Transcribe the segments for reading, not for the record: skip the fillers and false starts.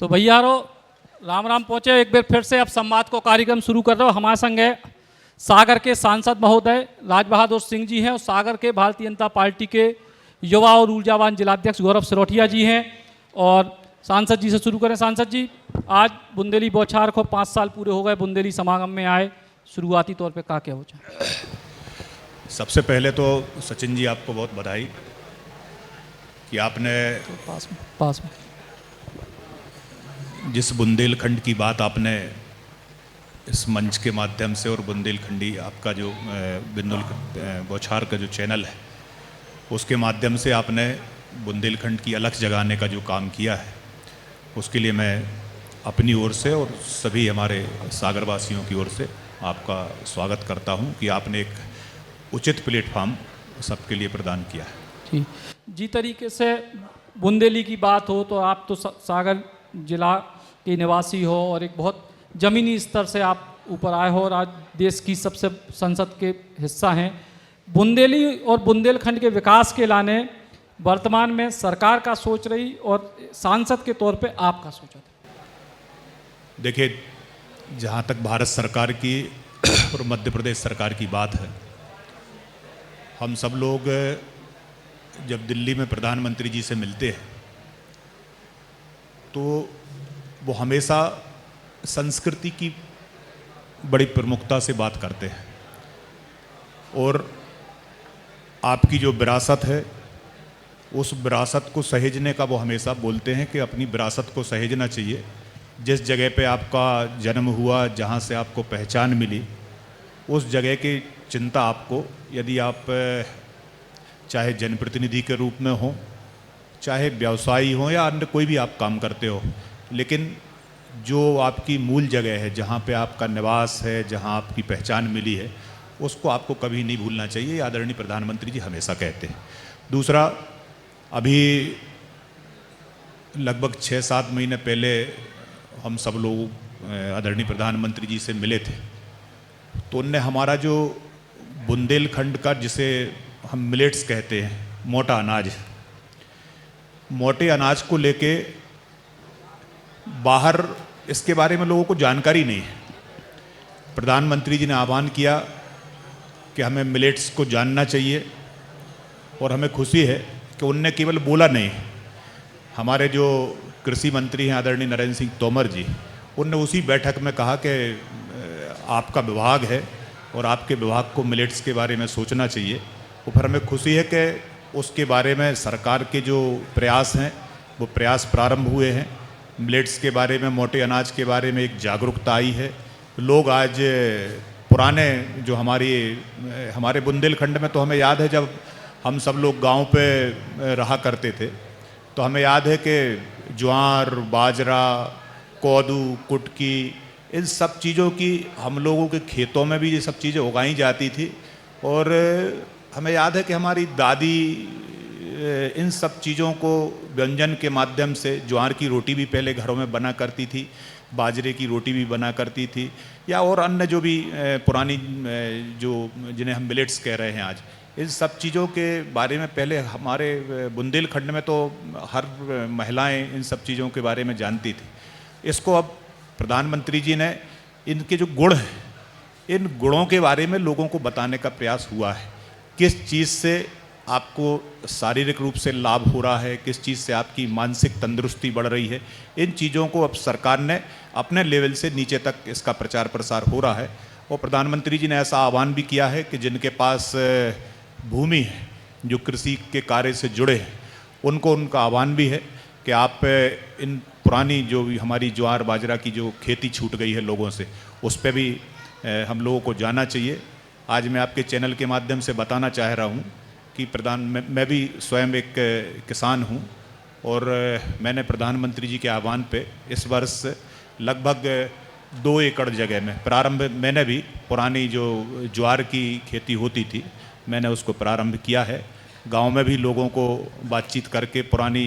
तो भैयारो राम राम पहुँचे एक बार फिर से अब संवाद को कार्यक्रम शुरू कर रहे हो। हमारे संग है सागर के सांसद महोदय राज बहादुर सिंह जी हैं और सागर के भारतीय जनता पार्टी के युवा और ऊर्जावान जिलाध्यक्ष गौरव सिरोठिया जी हैं। और सांसद जी से शुरू करें। सांसद जी, आज बुंदेली बौछार को 5 साल पूरे हो गए, बुंदेली समागम में आए, शुरुआती तौर पे क्या हो जाए? सबसे पहले तो सचिन जी आपको बहुत बधाई कि आपने पास में जिस बुंदेलखंड की बात आपने इस मंच के माध्यम से और बुंदेलखंडी आपका जो बौछार का जो चैनल है उसके माध्यम से आपने बुंदेलखंड की अलख जगाने का जो काम किया है, उसके लिए मैं अपनी ओर से और सभी हमारे सागरवासियों की ओर से आपका स्वागत करता हूं कि आपने एक उचित प्लेटफॉर्म सबके लिए प्रदान किया है। जी तरीके से बुंदेली की बात हो तो आप तो सागर जिला के निवासी हो और एक बहुत ज़मीनी स्तर से आप ऊपर आए हो और आज देश की सबसे संसद के हिस्सा हैं। बुंदेली और बुंदेलखंड के विकास के लाने वर्तमान में सरकार का सोच रही और सांसद के तौर पे आपका सोचा था? देखिए, जहाँ तक भारत सरकार की और मध्य प्रदेश सरकार की बात है, हम सब लोग जब दिल्ली में प्रधानमंत्री जी से मिलते हैं तो वो हमेशा संस्कृति की बड़ी प्रमुखता से बात करते हैं और आपकी जो विरासत है उस विरासत को सहेजने का वो हमेशा बोलते हैं कि अपनी विरासत को सहेजना चाहिए। जिस जगह पे आपका जन्म हुआ, जहाँ से आपको पहचान मिली, उस जगह की चिंता आपको, यदि आप चाहे जनप्रतिनिधि के रूप में हो, चाहे व्यवसायी हो या अन्य कोई भी आप काम करते हो, लेकिन जो आपकी मूल जगह है, जहाँ पे आपका निवास है, जहाँ आपकी पहचान मिली है, उसको आपको कभी नहीं भूलना चाहिए। आदरणीय प्रधानमंत्री जी हमेशा कहते हैं। दूसरा, अभी लगभग 6-7 महीने पहले हम सब लोग आदरणीय प्रधानमंत्री जी से मिले थे, तो उनने हमारा जो बुंदेलखंड का, जिसे हम मिलेट्स कहते हैं, मोटा अनाज, मोटे अनाज को लेके बाहर इसके बारे में लोगों को जानकारी नहीं है। प्रधानमंत्री जी ने आह्वान किया कि हमें मिलेट्स को जानना चाहिए और हमें खुशी है कि उनने केवल बोला नहीं, हमारे जो कृषि मंत्री हैं आदरणीय नरेंद्र सिंह तोमर जी, उनने उसी बैठक में कहा कि आपका विभाग है और आपके विभाग को मिलेट्स के बारे में सोचना चाहिए। और फिर हमें खुशी है कि उसके बारे में सरकार के जो प्रयास हैं वो प्रयास प्रारंभ हुए हैं। मिलेट्स के बारे में, मोटे अनाज के बारे में एक जागरूकता आई है। लोग आज पुराने जो हमारे बुंदेलखंड में, तो हमें याद है जब हम सब लोग गांव पे रहा करते थे तो हमें याद है कि ज्वार, बाजरा, कोदू, कुटकी, इन सब चीज़ों की हम लोगों के खेतों में भी ये सब चीज़ें उगाई जाती थी। और हमें याद है कि हमारी दादी इन सब चीज़ों को व्यंजन के माध्यम से, ज्वार की रोटी भी पहले घरों में बना करती थी, बाजरे की रोटी भी बना करती थी, या और अन्य जो भी पुरानी जो जिन्हें हम मिलेट्स कह रहे हैं आज, इन सब चीज़ों के बारे में पहले हमारे बुंदेलखंड में तो हर महिलाएं इन सब चीज़ों के बारे में जानती थी। इसको अब प्रधानमंत्री जी ने इनके जो गुण हैं, इन गुणों के बारे में लोगों को बताने का प्रयास हुआ है। किस चीज़ से आपको शारीरिक रूप से लाभ हो रहा है, किस चीज़ से आपकी मानसिक तंदुरुस्ती बढ़ रही है, इन चीज़ों को अब सरकार ने अपने लेवल से नीचे तक इसका प्रचार प्रसार हो रहा है। और प्रधानमंत्री जी ने ऐसा आह्वान भी किया है कि जिनके पास भूमि है, जो कृषि के कार्य से जुड़े हैं, उनका आह्वान भी है कि आप इन पुरानी जो भी हमारी ज्वार बाजरा की जो खेती छूट गई है लोगों से, उस पर भी हम लोगों को जाना चाहिए। आज मैं आपके चैनल के माध्यम से बताना चाह रहा हूँ कि मैं भी स्वयं एक किसान हूँ और मैंने प्रधानमंत्री जी के आह्वान पे इस वर्ष लगभग 2 एकड़ जगह में प्रारंभ, मैंने भी पुरानी जो ज्वार की खेती होती थी, मैंने उसको प्रारंभ किया है। गांव में भी लोगों को बातचीत करके पुरानी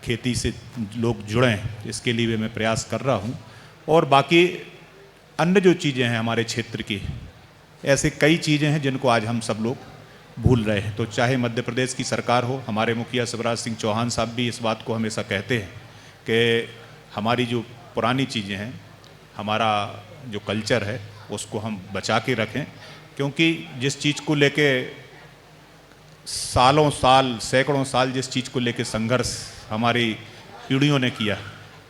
खेती से लोग जुड़ें, इसके लिए भी मैं प्रयास कर रहा हूँ। और बाकी अन्य जो चीज़ें हैं हमारे क्षेत्र की, ऐसे कई चीज़ें हैं जिनको आज हम सब लोग भूल रहे हैं। तो चाहे मध्य प्रदेश की सरकार हो, हमारे मुखिया शिवराज सिंह चौहान साहब भी इस बात को हमेशा कहते हैं कि हमारी जो पुरानी चीज़ें हैं, हमारा जो कल्चर है, उसको हम बचा के रखें, क्योंकि जिस चीज़ को लेके सालों साल, सैकड़ों साल जिस चीज़ को लेके संघर्ष हमारी पीढ़ियों ने किया,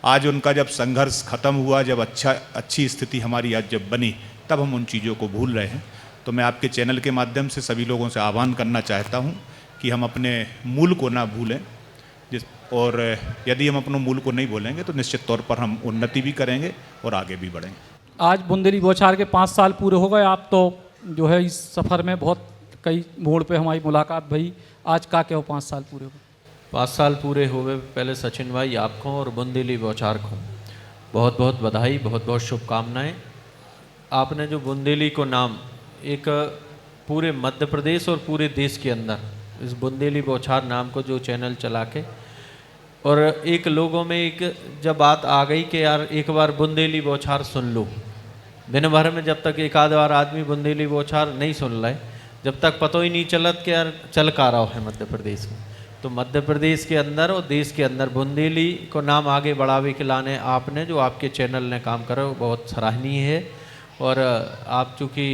आज उनका जब संघर्ष खत्म हुआ, जब अच्छी स्थिति हमारी आज जब बनी, तब हम उन चीज़ों को भूल रहे हैं। तो मैं आपके चैनल के माध्यम से सभी लोगों से आह्वान करना चाहता हूं कि हम अपने मूल को ना भूलें, और यदि हम अपने मूल को नहीं भूलेंगे तो निश्चित तौर पर हम उन्नति भी करेंगे और आगे भी बढ़ेंगे। आज बुंदेली बौछार के 5 साल पूरे हो गए। आप तो जो है इस सफ़र में बहुत कई मोड़ पे हमारी मुलाकात भई। आज का क्या हो 5 साल पूरे हो गए? 5 साल पूरे हुए। पहले सचिन भाई आपको और बुंदेली बौछार को बहुत बहुत बधाई, बहुत बहुत शुभकामनाएं। आपने जो बुंदेली को नाम एक पूरे मध्य प्रदेश और पूरे देश के अंदर इस बुंदेली बौछार नाम को जो चैनल चला के, और एक लोगों में एक जब बात आ गई कि यार एक बार बुंदेली बौछार सुन लो, दिन भर में जब तक एक आध बार आदमी बुंदेली बौछार नहीं सुन रहे, जब तक पता ही नहीं चलत कि यार चल का रहा है मध्य प्रदेश में। तो मध्य प्रदेश के अंदर और देश के अंदर बुंदेली को नाम आगे बढ़ावे के लाने आपने जो आपके चैनल ने काम करा वो बहुत सराहनीय है। और आप चूँकि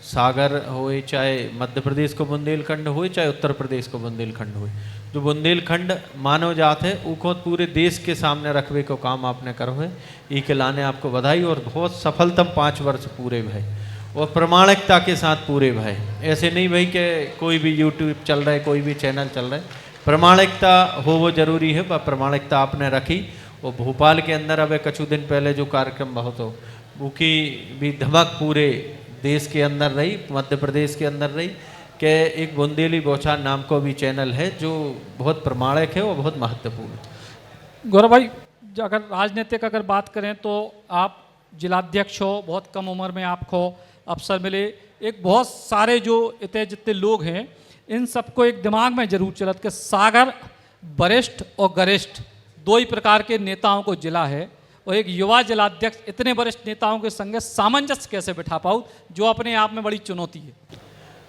सागर होए, चाहे मध्य प्रदेश को बुंदेलखंड होए, चाहे उत्तर प्रदेश को बुंदेलखंड होए, जो बुंदेलखंड मानव जात है उनको पूरे देश के सामने रखवे को काम आपने करो है। ई के लाने आपको बधाई और बहुत सफलतम 5 वर्ष पूरे भय और प्रमाणिकता के साथ पूरे भय। ऐसे नहीं भाई कि कोई भी यूट्यूब चल रहा है, कोई भी चैनल चल रहा है, प्रमाणिकता हो वो जरूरी है, पर प्रमाणिकता आपने रखी। और भोपाल के अंदर अब कुछ दिन पहले जो कार्यक्रम बहुत हो वो की भी धमक पूरे देश के अंदर रही, मध्य प्रदेश के अंदर रही, कि एक बुंदेली बौछार नाम को भी चैनल है जो बहुत प्रमाणिक है और बहुत महत्वपूर्ण है। गौरव भाई, अगर राजनीतिक अगर बात करें तो आप जिलाध्यक्ष हो, बहुत कम उम्र में आपको अवसर मिले। एक बहुत सारे जो इतने जितने लोग हैं इन सबको एक दिमाग में जरूर चलत कि सागर वरिष्ठ और गरिष्ठ 2 ही प्रकार के नेताओं को जिला है, और एक युवा जिलाध्यक्ष इतने वरिष्ठ नेताओं के संग सामंजस्य कैसे बिठा पाऊँ, जो अपने आप में बड़ी चुनौती है।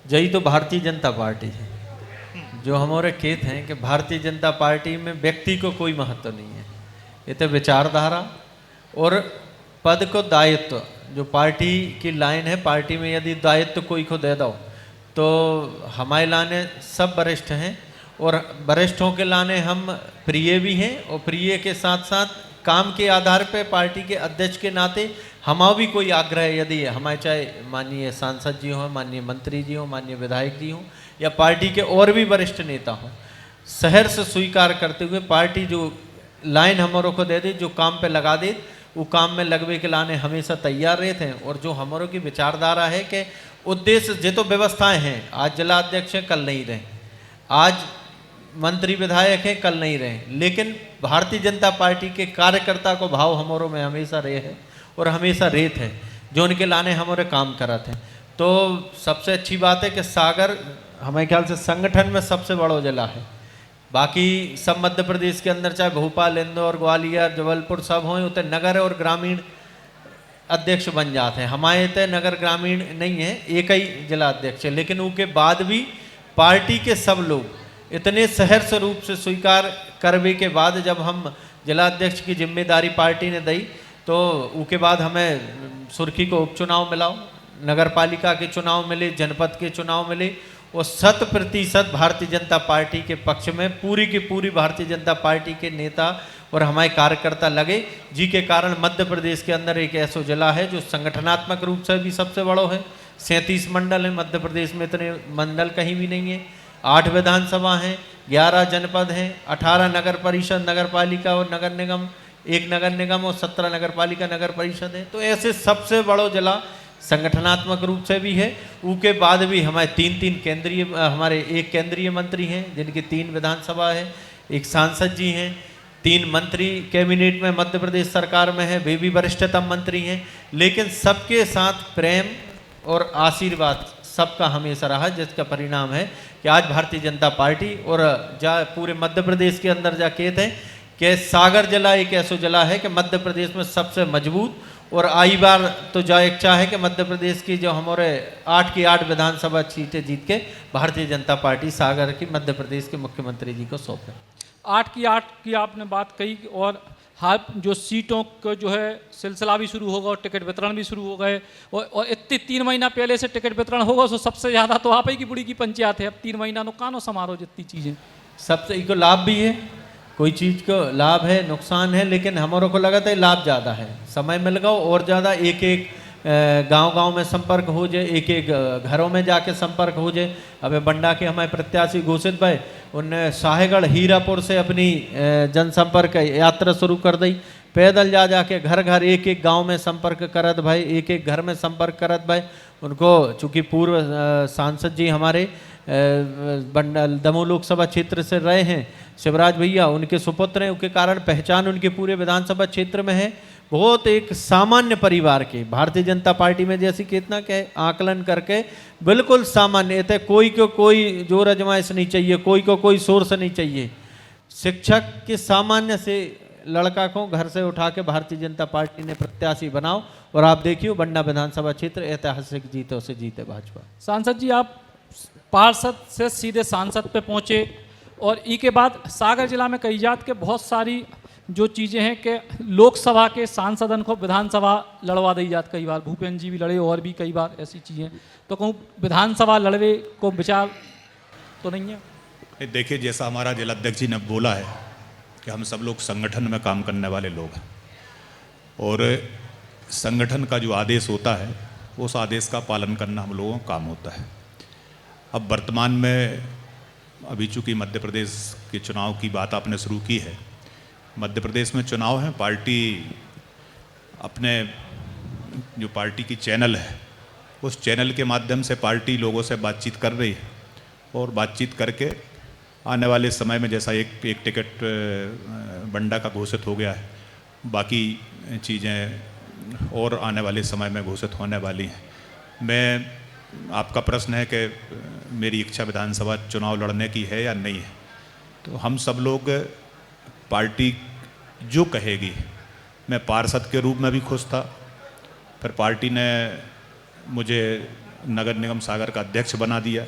यही तो भारतीय जनता पार्टी है। जो हमारे खेत हैं कि भारतीय जनता पार्टी में व्यक्ति को कोई महत्व नहीं है, ये तो विचारधारा और पद को दायित्व, जो पार्टी की लाइन है, पार्टी में यदि दायित्व कोई को दे दो तो हमारे लाने सब वरिष्ठ हैं, और वरिष्ठों के लाने हम प्रिय भी हैं, और प्रिय के साथ साथ काम के आधार पे पार्टी के अध्यक्ष के नाते हमारा भी कोई आग्रह यदि हमारे, चाहे माननीय सांसद जी हों, माननीय मंत्री जी हों, माननीय विधायक जी हों, या पार्टी के और भी वरिष्ठ नेता हों, शहर से स्वीकार करते हुए पार्टी जो लाइन हमारों को दे दे, जो काम पे लगा दे, वो काम में लगवे के लाने हमेशा तैयार रहते हैं। और जो हमारों की विचारधारा है कि उद्देश्य जे तो व्यवस्थाएं हैं, आज जिला अध्यक्ष हैं कल नहीं रहे, आज मंत्री विधायक हैं कल नहीं रहे, लेकिन भारतीय जनता पार्टी के कार्यकर्ता को भाव हमारों में हमेशा रहे है और हमेशा रेत है, जो उनके लाने हमारे काम करते हैं। तो सबसे अच्छी बात है कि सागर हमारे ख्याल से संगठन में सबसे बड़ा जिला है। बाकी सब मध्य प्रदेश के अंदर चाहे भोपाल, इंदौर, ग्वालियर, जबलपुर सब हों, उतने नगर और ग्रामीण अध्यक्ष बन जाते हैं। हमारे तो नगर ग्रामीण नहीं है, एक ही जिला अध्यक्ष है, लेकिन उनके बाद भी पार्टी के सब लोग इतने सहर्ष रूप से स्वीकार करने के बाद जब हम जिला अध्यक्ष की जिम्मेदारी पार्टी ने दी, तो उसके बाद हमें सुर्खी को उपचुनाव मिला, नगर पालिका के चुनाव मिले, जनपद के चुनाव मिले, और 100% भारतीय जनता पार्टी के पक्ष में पूरी की पूरी भारतीय जनता पार्टी के नेता और हमारे कार्यकर्ता लगे, जी के कारण मध्य प्रदेश के अंदर एक ऐसा जिला है जो संगठनात्मक रूप से भी सबसे बड़ा है। 37 मंडल है मध्य प्रदेश में, इतने मंडल कहीं भी नहीं है। 8 विधानसभा हैं, 11 जनपद हैं, 18 नगर परिषद, नगर पालिका और नगर निगम, 1 नगर निगम और 17 नगर पालिका नगर परिषद है। तो ऐसे सबसे बड़ा जिला संगठनात्मक रूप से भी है। उसके बाद भी हमारे 3 केंद्रीय, हमारे 1 केंद्रीय मंत्री हैं जिनकी 3 विधानसभा है, 1 सांसद जी हैं, 3 मंत्री कैबिनेट में मध्य प्रदेश सरकार में है, वे भी वरिष्ठतम मंत्री हैं। लेकिन सबके साथ प्रेम और आशीर्वाद सबका हमेशा रहा, जिसका परिणाम है कि आज भारतीय जनता पार्टी और पूरे मध्य प्रदेश के अंदर जा कहते हैं कि सागर जिला एक ऐसा जिला है कि मध्य प्रदेश में सबसे मजबूत, और आई बार तो जा इच्छा है कि मध्य प्रदेश की जो हमारे 8 की 8 विधानसभा सीटें जीत के भारतीय जनता पार्टी सागर की मध्य प्रदेश के मुख्यमंत्री जी को सौंपे। 8 की 8 की आपने बात कही, और हाल जो सीटों का जो है सिलसिला भी शुरू होगा और टिकट वितरण भी शुरू हो गए, और इतने 3 महीना पहले से टिकट वितरण होगा, तो सबसे ज़्यादा तो आप ही की बुढ़ी की पंचायत है। अब 3 महीना नो कानो समारोह जितनी चीज़ें सबसे को लाभ भी है, कोई चीज़ को लाभ है नुकसान है, लेकिन हमारों को लगा था लाभ ज़्यादा है। समय मिल गया और ज़्यादा एक एक गांव-गांव में संपर्क हो जाए, एक एक घरों में जाके संपर्क हो जाए। अबे बंडा के हमारे प्रत्याशी घोषित भाई उनने शाहगढ़ हीरापुर से अपनी जनसंपर्क यात्रा शुरू कर दी। पैदल जा जाके घर घर एक एक गांव में संपर्क करत भाई, एक एक घर में संपर्क करत भाई। उनको चूँकि पूर्व सांसद जी हमारे दमोह लोकसभा क्षेत्र से रहे हैं शिवराज भैया, उनके सुपुत्र हैं, उनके कारण पहचान उनके पूरे विधानसभा क्षेत्र में है। बहुत एक सामान्य परिवार के भारतीय जनता पार्टी में जैसी कितना के आकलन करके बिल्कुल सामान्य थे, कोई को कोई जोर अजमाइश नहीं चाहिए, कोई को कोई सोर्स नहीं चाहिए। शिक्षक के सामान्य से लड़का को घर से उठा के भारतीय जनता पार्टी ने प्रत्याशी बनाओ, और आप देखिए बंडा विधानसभा क्षेत्र ऐतिहासिक जीतों से जीते भाजपा। सांसद जी, आप पार्षद से सीधे सांसद पे पहुंचे, और ई के बाद सागर जिला में कई जात के बहुत सारी जो चीज़ें हैं कि लोकसभा के सांसदन को विधानसभा लड़वा दी जात। कई बार भूपेंद्र जी भी लड़े, और भी कई बार ऐसी चीज़ें, तो कहूँ विधानसभा लड़वे को विचार तो नहीं है? देखिए, जैसा हमारा जिलाध्यक्ष जी ने बोला है कि हम सब लोग संगठन में काम करने वाले लोग हैं, और संगठन का जो आदेश होता है उस आदेश का पालन करना हम लोगों का काम होता है। अब वर्तमान में अभी चूँकि मध्य प्रदेश के चुनाव की बात आपने शुरू की है, मध्य प्रदेश में चुनाव है, पार्टी अपने जो पार्टी की चैनल है उस चैनल के माध्यम से पार्टी लोगों से बातचीत कर रही है, और बातचीत करके आने वाले समय में जैसा एक टिकट बंडा का घोषित हो गया है, बाकी चीज़ें और आने वाले समय में घोषित होने वाली हैं। मैं आपका प्रश्न है कि मेरी इच्छा विधानसभा चुनाव लड़ने की है या नहीं है, तो हम सब लोग पार्टी जो कहेगी, मैं पार्षद के रूप में भी खुश था, फिर पार्टी ने मुझे नगर निगम सागर का अध्यक्ष बना दिया,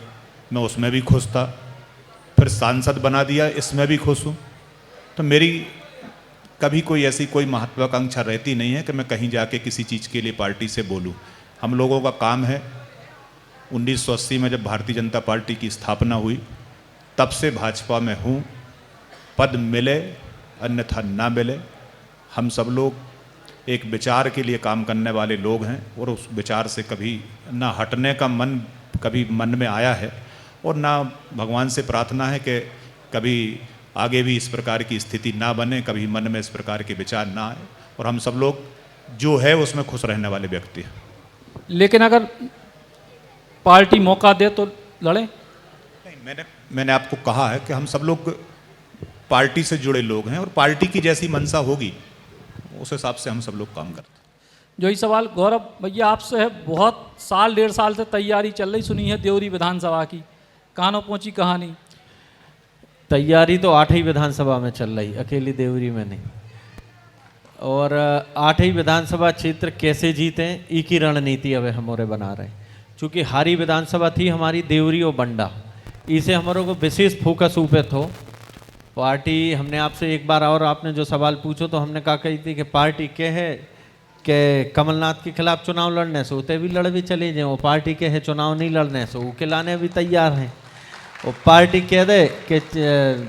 मैं उसमें भी खुश था, फिर सांसद बना दिया, इसमें भी खुश हूँ। तो मेरी कभी कोई ऐसी कोई महत्वाकांक्षा रहती नहीं है कि मैं कहीं जाके किसी चीज़ के लिए पार्टी से बोलूँ। हम लोगों का काम है, 1980 में जब भारतीय जनता पार्टी की स्थापना हुई तब से भाजपा में हूँ। पद मिले अन्यथा ना मिले, हम सब लोग एक विचार के लिए काम करने वाले लोग हैं, और उस विचार से कभी ना हटने का मन कभी मन में आया है, और ना भगवान से प्रार्थना है कि कभी आगे भी इस प्रकार की स्थिति ना बने, कभी मन में इस प्रकार के विचार ना आए, और हम सब लोग जो है उसमें खुश रहने वाले व्यक्ति हैं। लेकिन अगर पार्टी मौका दे तो लड़ें? नहीं, मैंने आपको कहा है कि हम सब लोग पार्टी से जुड़े लोग हैं, और पार्टी की जैसी मंशा होगी उस हिसाब से हम सब लोग काम करते हैं। जो ही सवाल गौरव भैया आपसे है, बहुत साल 1.5 साल से तैयारी चल रही, सुनी है देवरी विधानसभा की, कहां पहुंची कहानी? तैयारी तो 8 ही विधानसभा में चल रही, अकेली देवरी में नहीं। और 8 ही विधानसभा क्षेत्र कैसे जीते ई की रणनीति अब हमारे बना रहे। चूँकि हारी विधानसभा थी हमारी देवरी और बंडा, इसे हमारों को विशेष फोकस ऊपर हो। पार्टी हमने आपसे एक बार और आपने जो सवाल पूछो तो हमने कहा कही थी कि पार्टी के है कि कमलनाथ के खिलाफ चुनाव लड़ने से उते भी लड़ भी चले जाए, वो पार्टी के है चुनाव नहीं लड़ने से वो के लाने भी तैयार हैं। वो पार्टी कह दे कि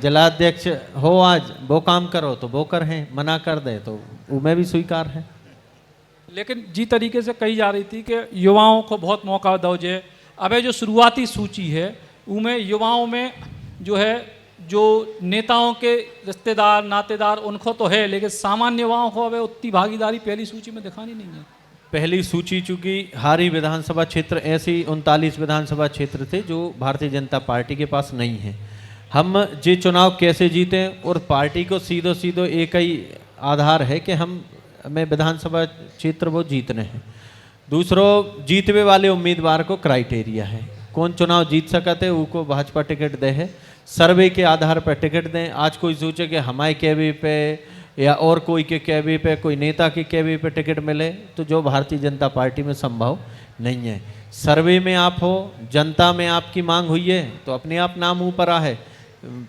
जिलाध्यक्ष हो आज वो काम करो तो वो कर हैं, मना कर दे तो उनमें भी स्वीकार है। लेकिन जी तरीके से कही जा रही थी कि युवाओं को बहुत मौका दो जे। अब जो शुरुआती सूची है उनमें युवाओं में जो है, जो नेताओं के रिश्तेदार नातेदार उनको तो है, लेकिन सामान्य युवाओं को अब उतनी भागीदारी पहली सूची में दिखानी नहीं है। पहली सूची चूँकि हारी विधानसभा क्षेत्र ऐसी 39 विधानसभा क्षेत्र थे जो भारतीय जनता पार्टी के पास नहीं है। हम ये चुनाव कैसे जीते, और पार्टी को सीधो सीधो एक ही आधार है कि हमें विधानसभा क्षेत्र वो जीतने हैं। दूसरों जीतने वाले उम्मीदवार को क्राइटेरिया है, कौन चुनाव जीत सकते उनको भाजपा टिकट दे है, सर्वे के आधार पर टिकट दें। आज कोई सोचे कि हमारे कैबी पे या और कोई के कैबी पे, कोई नेता की कैबी पे टिकट मिले, तो जो भारतीय जनता पार्टी में संभव नहीं है। सर्वे में आप हो, जनता में आपकी मांग हुई है तो अपने आप नाम ऊपर आ है।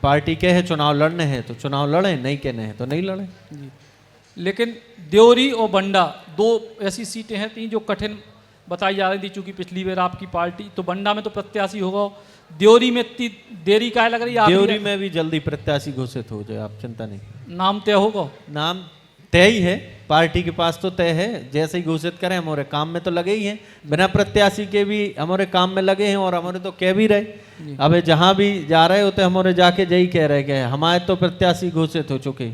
पार्टी के है चुनाव लड़ने हैं तो चुनाव लड़ें, नहीं कहने हैं तो नहीं लड़ें। लेकिन देवरी और बंडा दो ऐसी सीटें हैं तीन जो कठिन बताई जा रही थी, चूंकि पिछली बार आपकी पार्टी तो बंडा में तो प्रत्याशी होगा, देवरी में इतनी देरी काहे लग रही है? देवरी में भी जल्दी प्रत्याशी घोषित हो जाए, आप चिंता नहीं। नाम तय होगा? नाम तय ही है, पार्टी के पास तो तय है, जैसे ही घोषित करें। हमारे काम में तो लगे ही हैं, बिना प्रत्याशी के भी हमारे काम में लगे हैं और हमारे तो कह भी रहे। अब जहाँ भी जा रहे होते हमारे जाके यही कह रहे कि हमारे तो प्रत्याशी घोषित हो चुके,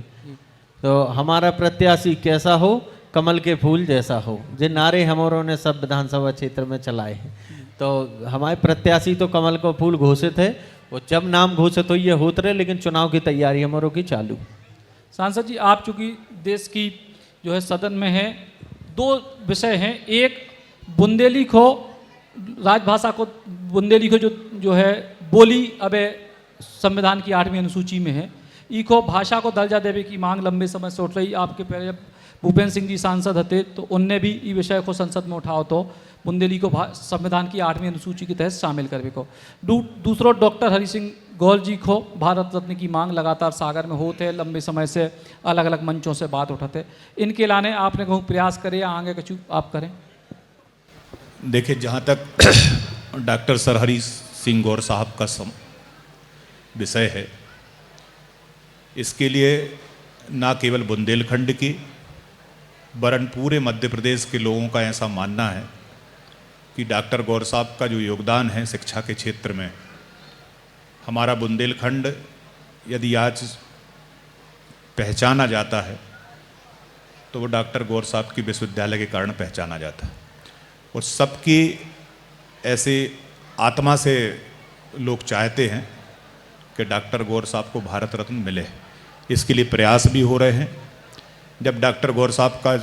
तो हमारा प्रत्याशी कैसा हो, कमल के फूल जैसा हो, जो नारे हमारों ने सब विधानसभा क्षेत्र में चलाए हैं। तो हमारे प्रत्याशी तो कमल का फूल घोषित है, वो जब नाम घोषित हो ये होते रहे, लेकिन चुनाव की तैयारी हमारों की चालू। सांसद जी, आप चूंकि देश की जो है सदन में है, दो विषय हैं, एक बुंदेली को राजभाषा को बुंदेली को जो है बोली अब संविधान की 8वीं अनुसूची में है, इको भाषा को दर्जा देने की मांग लंबे समय से उठ रही। आपके पहले भूपेंद्र सिंह जी सांसद थे तो उनने भी ये विषय को संसद में उठाओ तो बुंदेली को संविधान की 8वीं अनुसूची के तहत शामिल करने को। दूसरो डॉक्टर हरि सिंह गौर जी को भारत रत्न की मांग लगातार सागर में होते, लंबे समय से अलग अलग मंचों से बात उठाते, इनके लाने आपने कहूँ प्रयास करे या आगे कुछ आप करें? देखिए, जहाँ तक डॉक्टर सर हरि सिंह गौर साहब का विषय है, इसके लिए ना केवल बुंदेलखंड की वरन पूरे मध्य प्रदेश के लोगों का ऐसा मानना है कि डॉक्टर गौर साहब का जो योगदान है शिक्षा के क्षेत्र में, हमारा बुंदेलखंड यदि आज पहचाना जाता है तो वो डॉक्टर गौर साहब की विश्वविद्यालय के कारण पहचाना जाता है। और सबकी ऐसे आत्मा से लोग चाहते हैं कि डॉक्टर गौर साहब को भारत रत्न मिले, इसके लिए प्रयास भी हो रहे हैं। जब डॉक्टर गौर साहब का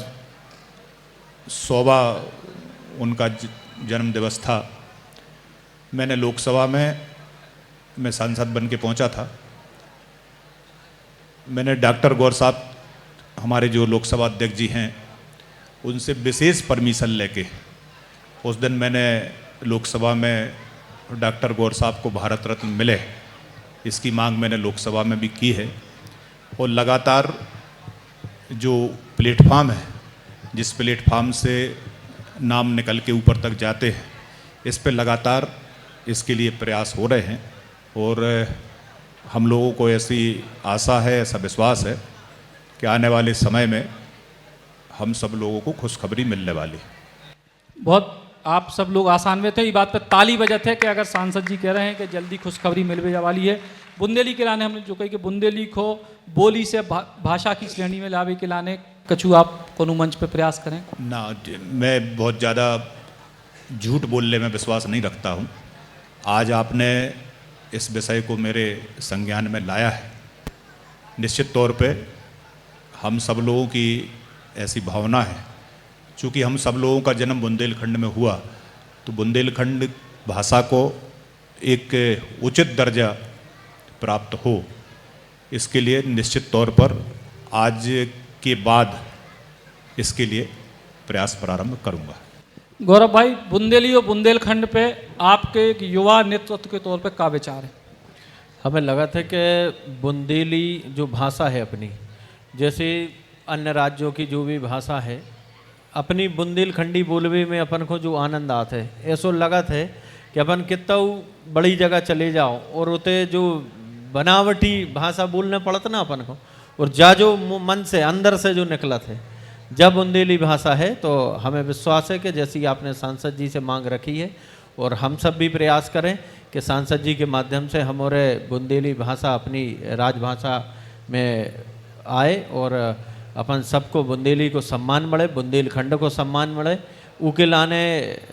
100वां उनका जन्म दिवस था, मैंने लोकसभा में मैं सांसद बन के पहुंचा था। मैंने डॉक्टर गौर साहब हमारे जो लोकसभा अध्यक्ष जी हैं उनसे विशेष परमिशन लेके उस दिन मैंने लोकसभा में डॉक्टर गौर साहब को भारत रत्न मिले, इसकी मांग मैंने लोकसभा में भी की है। और लगातार जो प्लेटफार्म है, जिस प्लेटफार्म से नाम निकल के ऊपर तक जाते हैं, इस पे लगातार इसके लिए प्रयास हो रहे हैं। और हम लोगों को ऐसी आशा है, ऐसा विश्वास है कि आने वाले समय में हम सब लोगों को खुशखबरी मिलने वाली है। बहुत आप सब लोग आसान्वित है, ये बात पर ताली बजत है कि अगर सांसद जी कह रहे हैं कि जल्दी खुशखबरी मिलने वाली है। बुंदेली के लाने हमने जो कही कि बुंदेली को बोली से भाषा की श्रेणी में लावे के लाने कछु आप कोनो मंच पे प्रयास करें ना। मैं बहुत ज़्यादा झूठ बोलने में विश्वास नहीं रखता हूँ। आज आपने इस विषय को मेरे संज्ञान में लाया है, निश्चित तौर पे हम सब लोगों की ऐसी भावना है, चूँकि हम सब लोगों का जन्म बुंदेलखंड में हुआ, तो बुंदेलखंड भाषा को एक उचित दर्जा प्राप्त हो, इसके लिए निश्चित तौर पर आज के बाद इसके लिए प्रयास प्रारंभ करूंगा। गौरव भाई, बुंदेली और बुंदेलखंड पे आपके एक युवा नेतृत्व के तौर पे क्या विचार है? हमें लगा था कि बुंदेली जो भाषा है अपनी, जैसे अन्य राज्यों की जो भी भाषा है, अपनी बुंदेलखंडी बोलवे में अपन को जो आनंद आता है, ऐसा लगा था कि अपन कितना बड़ी जगह चले जाओ और उते जो बनावटी भाषा बोलने पड़ता ना अपन को, और जो मन से अंदर से जो निकला थे, जब बुंदेली भाषा है तो हमें विश्वास है कि जैसी आपने सांसद जी से मांग रखी है और हम सब भी प्रयास करें कि सांसद जी के माध्यम से हमारे बुंदेली भाषा अपनी राजभाषा में आए और अपन सबको बुंदेली को सम्मान मिले, बुंदेलखंड को सम्मान मिले, उके लाने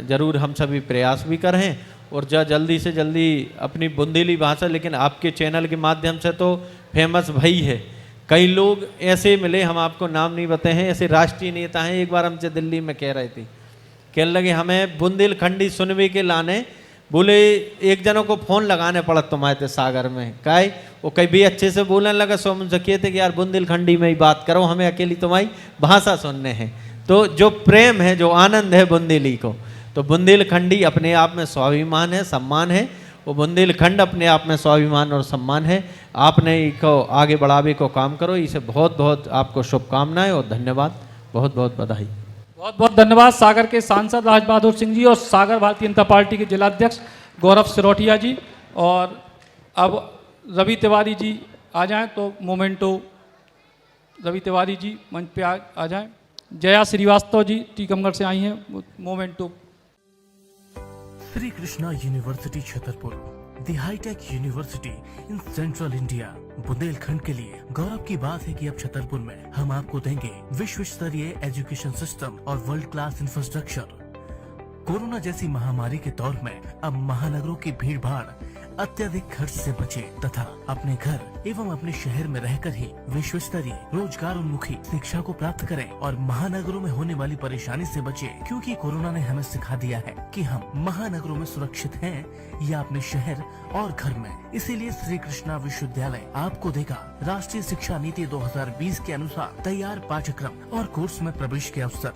जरूर हम सभी प्रयास भी करें। और जल्दी से जल्दी अपनी बुंदेली भाषा, लेकिन आपके चैनल के माध्यम से तो फेमस भई है। कई लोग ऐसे मिले, हम आपको नाम नहीं बताए हैं, ऐसे राष्ट्रीय नेता हैं, एक बार हमसे दिल्ली में कह रहे थे, कहने लगे हमें बुंदेलखंडी सुनवे के लाने, बोले एक जनों को फ़ोन लगाने पड़ा तुम्हारे सागर में, काहे वो कई भी अच्छे से बोलने लगा, सो मुझसे कहते कि यार बुंदेलखंडी में ही बात करो, हमें अकेली तुम्हारी भाषा सुनने हैं। तो जो प्रेम है, जो आनंद है बुंदेली को, तो बुंदेलखंडी अपने आप में स्वाभिमान है, सम्मान है। वो बुंदेलखंड अपने आप में स्वाभिमान और सम्मान है। आपने इसको आगे बढ़ावे को काम करो, इसे बहुत बहुत आपको शुभकामनाएं और धन्यवाद, बहुत बहुत बधाई। बहुत बहुत धन्यवाद सागर के सांसद राज बहादुर सिंह जी और सागर भारतीय जनता पार्टी के जिलाध्यक्ष गौरव सिरोठिया जी। और अब रवि तिवारी जी आ जाएं तो मोमेंटो, रवि तिवारी जी मंच पे आ जाएं। जया श्रीवास्तव जी टीकमगढ़ से आई हैं, memento. Shri Krishna university Chhatarpur, the high tech university in central India. Bundelkhand के लिए गौरव की बात है कि अब छतरपुर में हम आपको देंगे विश्व स्तरीय एजुकेशन सिस्टम और वर्ल्ड क्लास इंफ्रास्ट्रक्चर। कोरोना जैसी महामारी के दौर में अब महानगरों की भीड़ भाड़, अत्यधिक खर्च से बचे तथा अपने घर एवं अपने शहर में रहकर ही विश्व स्तरीय रोजगार उन्मुखी शिक्षा को प्राप्त करें और महानगरों में होने वाली परेशानी से बचे, क्योंकि कोरोना ने हमें सिखा दिया है कि हम महानगरों में सुरक्षित हैं या अपने शहर और घर में। इसीलिए श्री कृष्णा विश्वविद्यालय आपको देगा राष्ट्रीय शिक्षा नीति 2020 के अनुसार तैयार पाठ्यक्रम और कोर्स में प्रवेश के अवसर।